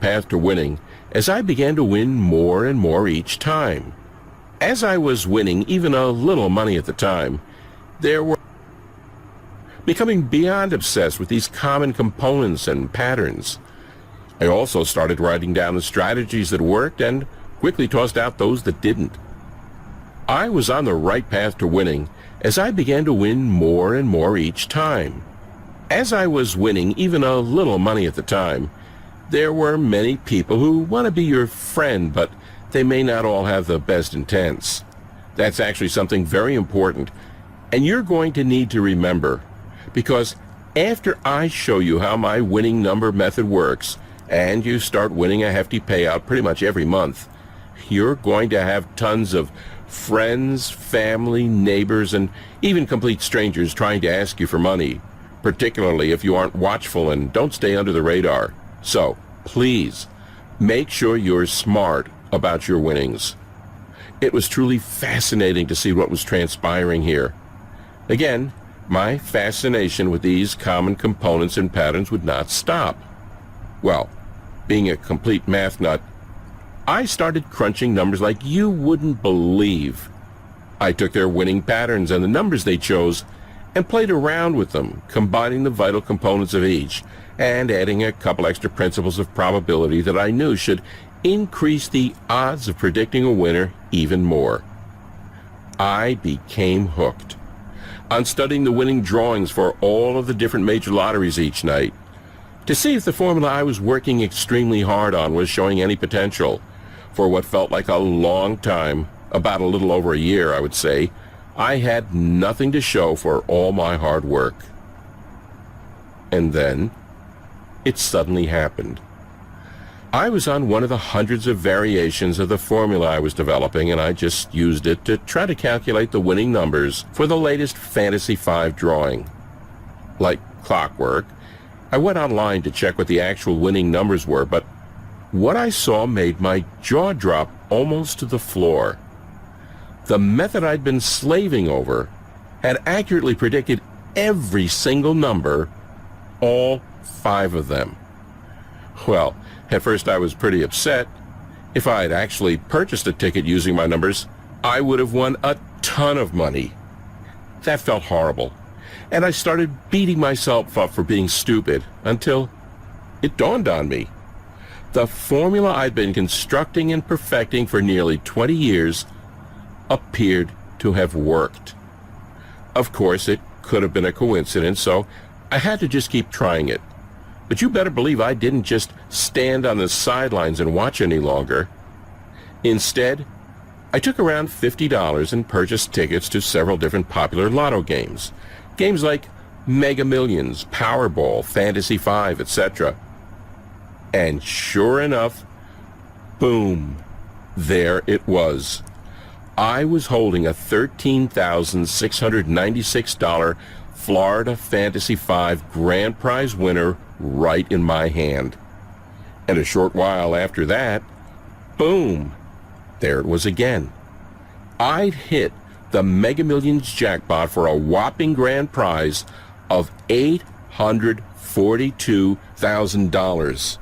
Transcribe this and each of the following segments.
path to winning as I began to win more and more each time. As I was winning even a little money at the time, there were becoming beyond obsessed with these common components and patterns. I also started writing down the strategies that worked and quickly tossed out those that didn't. I was on the right path to winning as I began to win more and more each time. As I was winning even a little money at the time, there were many people who want to be your friend, but they may not all have the best intents. That's actually something very important, and you're going to need to remember, because after I show you how my winning number method works, and you start winning a hefty payout pretty much every month, you're going to have tons of friends, family, neighbors, and even complete strangers trying to ask you for money, particularly if you aren't watchful and don't stay under the radar. So, please, make sure you're smart about your winnings. It was truly fascinating to see what was transpiring here. Again, my fascination with these common components and patterns would not stop. Well, being a complete math nut, I started crunching numbers like you wouldn't believe. I took their winning patterns and the numbers they chose and played around with them, combining the vital components of each and adding a couple extra principles of probability that I knew should increase the odds of predicting a winner even more. I became hooked on studying the winning drawings for all of the different major lotteries each night to see if the formula I was working extremely hard on was showing any potential. For what felt like a long time, about a little over a year, I would say, I had nothing to show for all my hard work. And then, it suddenly happened. I was on one of the hundreds of variations of the formula I was developing, and I just used it to try to calculate the winning numbers for the latest Fantasy 5 drawing. Like clockwork, I went online to check what the actual winning numbers were, but what I saw made my jaw drop almost to the floor. The method I'd been slaving over had accurately predicted every single number, all 5 of them. Well, at first I was pretty upset. If I had actually purchased a ticket using my numbers, I would have won a ton of money. That felt horrible, and I started beating myself up for being stupid until it dawned on me. The formula I'd been constructing and perfecting for nearly 20 years appeared to have worked. Of course, it could have been a coincidence, so I had to just keep trying it. But you better believe I didn't just stand on the sidelines and watch any longer. Instead, I took around $50 and purchased tickets to several different popular lotto games. Games like Mega Millions, Powerball, Fantasy 5, etc. And sure enough, boom, there it was. I was holding a $13,696 Florida Fantasy 5 grand prize winner right in my hand. And a short while after that, boom, there it was again. I'd hit the Mega Millions jackpot for a whopping grand prize of $842,000.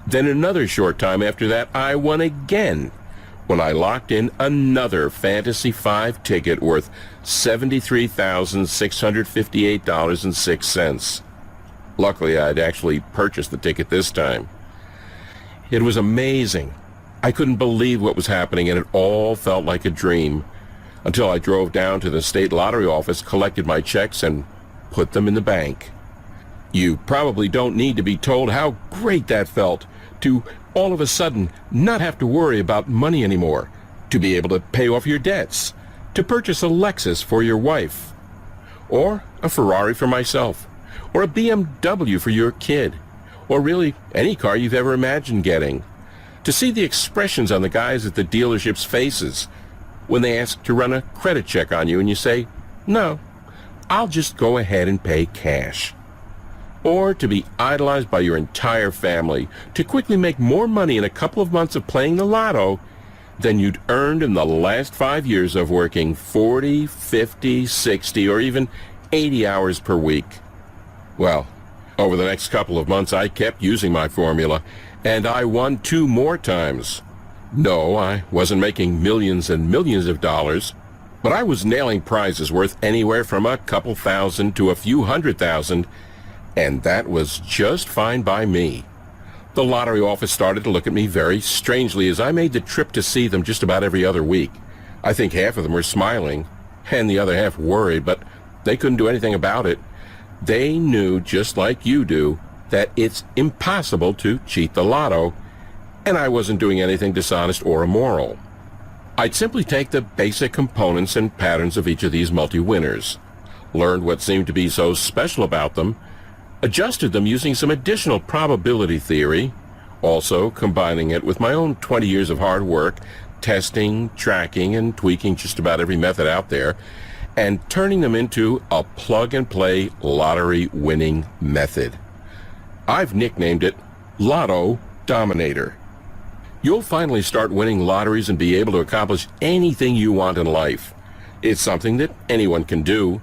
Then another short time after that, I won again when I locked in another Fantasy 5 ticket worth $73,658.06. Luckily, I'd actually purchased the ticket this time. It was amazing. I couldn't believe what was happening, and it all felt like a dream until I drove down to the state lottery office, collected my checks, and put them in the bank. You probably don't need to be told how great that felt to all of a sudden not have to worry about money anymore, to be able to pay off your debts, to purchase a Lexus for your wife, or a Ferrari for myself, or a BMW for your kid, or really any car you've ever imagined getting, to see the expressions on the guys at the dealership's faces when they ask to run a credit check on you and you say, "No, I'll just go ahead and pay cash." Or to be idolized by your entire family, to quickly make more money in a couple of months of playing the lotto than you'd earned in the last 5 years of working 40, 50, 60, or even 80 hours per week. Well, over the next couple of months, I kept using my formula, and I won 2 more times. No, I wasn't making millions and millions of dollars, but I was nailing prizes worth anywhere from a couple thousand to a few $100,000, and that was just fine by me. The lottery office started to look at me very strangely as I made the trip to see them just about every other week. I think half of them were smiling, and the other half worried, but they couldn't do anything about it. They knew, just like you do, that it's impossible to cheat the lotto, and I wasn't doing anything dishonest or immoral. I'd simply take the basic components and patterns of each of these multi-winners, learned what seemed to be so special about them, adjusted them using some additional probability theory, also combining it with my own 20 years of hard work, testing, tracking, and tweaking just about every method out there, and turning them into a plug-and-play lottery winning method. I've nicknamed it Lotto Dominator. You'll finally start winning lotteries and be able to accomplish anything you want in life. It's something that anyone can do.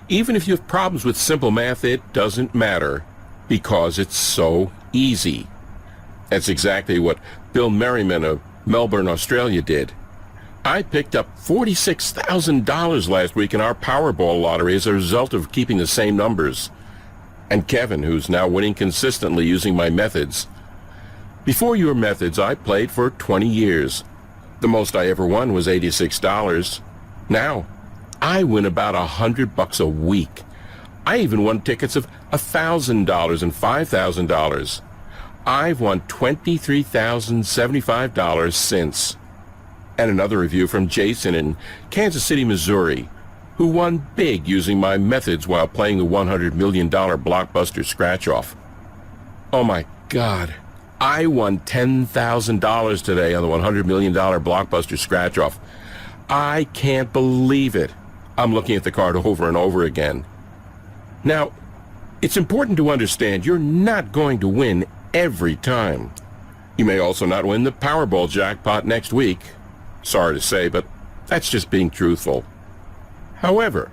Even if you have problems with simple math, it doesn't matter because it's so easy. That's exactly what Bill Merriman of Melbourne, Australia did. I picked up $46,000 last week in our Powerball lottery as a result of keeping the same numbers. And Kevin, who's now winning consistently using my methods. Before your methods, I played for 20 years. The most I ever won was $86. Now, I win about $100 a week. I even won tickets of $1,000 and $5,000. I've won $23,075 since. And another review from Jason in Kansas City, Missouri, who won big using my methods while playing the $100 million blockbuster scratch-off. Oh my God, I won $10,000 today on the $100 million blockbuster scratch-off. I can't believe it. I'm looking at the card over and over again. Now, it's important to understand you're not going to win every time. You may also not win the Powerball jackpot next week. Sorry to say, but that's just being truthful. However,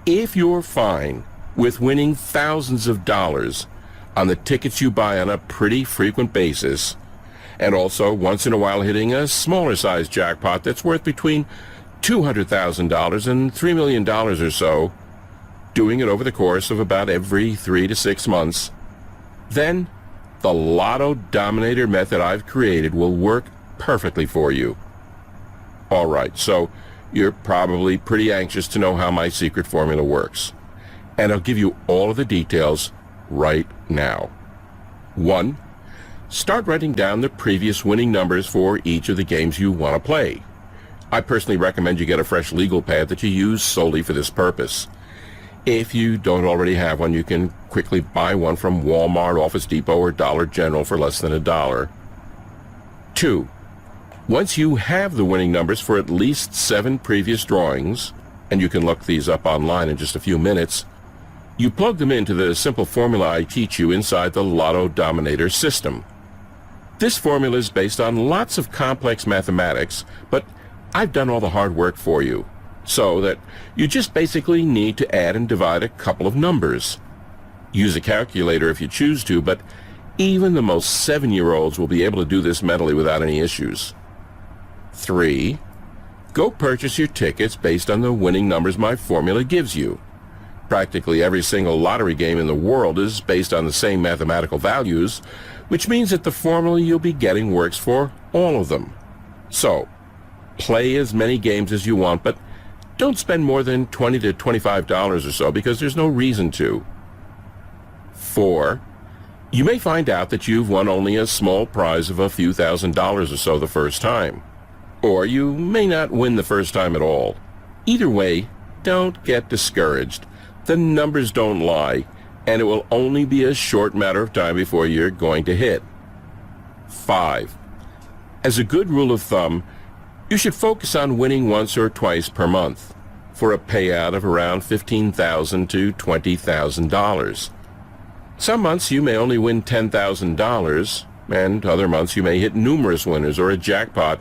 if you're fine with winning thousands of dollars on the tickets you buy on a pretty frequent basis, and also once in a while hitting a smaller size jackpot that's worth between $200,000 and $3 million or so, doing it over the course of about every 3 to 6 months, then the Lotto Dominator method I've created will work perfectly for you. All right, so you're probably pretty anxious to know how my secret formula works, and I'll give you all of the details right now. 1. Start writing down the previous winning numbers for each of the games you want to play. I personally recommend you get a fresh legal pad that you use solely for this purpose. If you don't already have one, you can quickly buy one from Walmart, Office Depot, or Dollar General for less than $1. 2. Once you have the winning numbers for at least 7 previous drawings, and you can look these up online in just a few minutes, you plug them into the simple formula I teach you inside the Lotto Dominator system. This formula is based on lots of complex mathematics, but I've done all the hard work for you, so that you just basically need to add and divide a couple of numbers. Use a calculator if you choose to, but even the most 7-year-olds will be able to do this mentally without any issues. 3. Go purchase your tickets based on the winning numbers my formula gives you. Practically every single lottery game in the world is based on the same mathematical values, which means that the formula you'll be getting works for all of them. So, play as many games as you want, but don't spend more than $20 to $25 or so because there's no reason to. 4. You may find out that you've won only a small prize of a few $1,000s or so the first time. Or you may not win the first time at all. Either way, don't get discouraged. The numbers don't lie, and it will only be a short matter of time before you're going to hit. 5. As a good rule of thumb, you should focus on winning once or twice per month for a payout of around $15,000 to $20,000. Some months you may only win $10,000, and other months you may hit numerous winners or a jackpot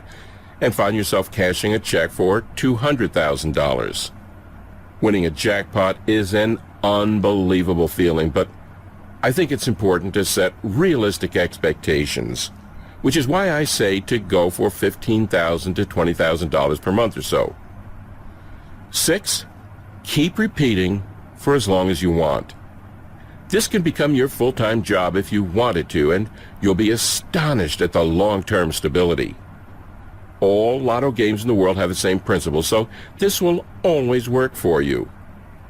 and find yourself cashing a check for $200,000. Winning a jackpot is an unbelievable feeling, but I think it's important to set realistic expectations, which is why I say to go for $15,000 to $20,000 per month or so. 6, keep repeating for as long as you want. This can become your full-time job if you want it to, and you'll be astonished at the long-term stability. All lotto games in the world have the same principle, so this will always work for you,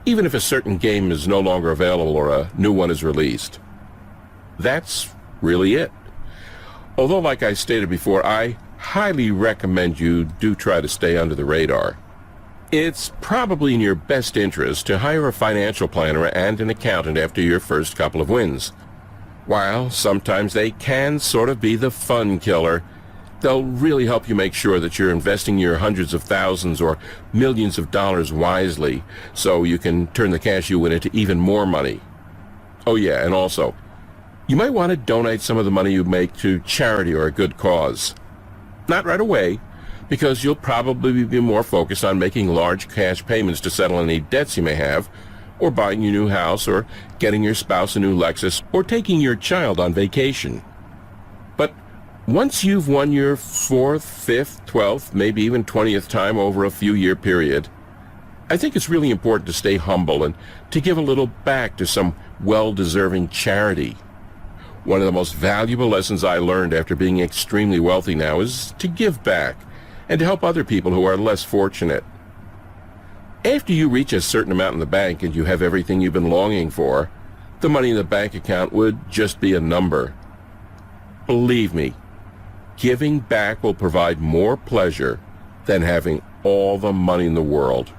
even if a certain game is no longer available or a new one is released. That's really it. Although, like I stated before, I highly recommend you do try to stay under the radar. It's probably in your best interest to hire a financial planner and an accountant after your first couple of wins. While sometimes they can sort of be the fun killer, they'll really help you make sure that you're investing your hundreds of thousands or millions of dollars wisely so you can turn the cash you win into even more money. Oh yeah, and also, you might want to donate some of the money you make to charity or a good cause. Not right away, because you'll probably be more focused on making large cash payments to settle any debts you may have, or buying your new house, or getting your spouse a new Lexus, or taking your child on vacation. But once you've won your 4th, 5th, 12th, maybe even 20th time over a few-year period, I think it's really important to stay humble and to give a little back to some well-deserving charity. One of the most valuable lessons I learned after being extremely wealthy now is to give back and to help other people who are less fortunate. After you reach a certain amount in the bank and you have everything you've been longing for, the money in the bank account would just be a number. Believe me, giving back will provide more pleasure than having all the money in the world.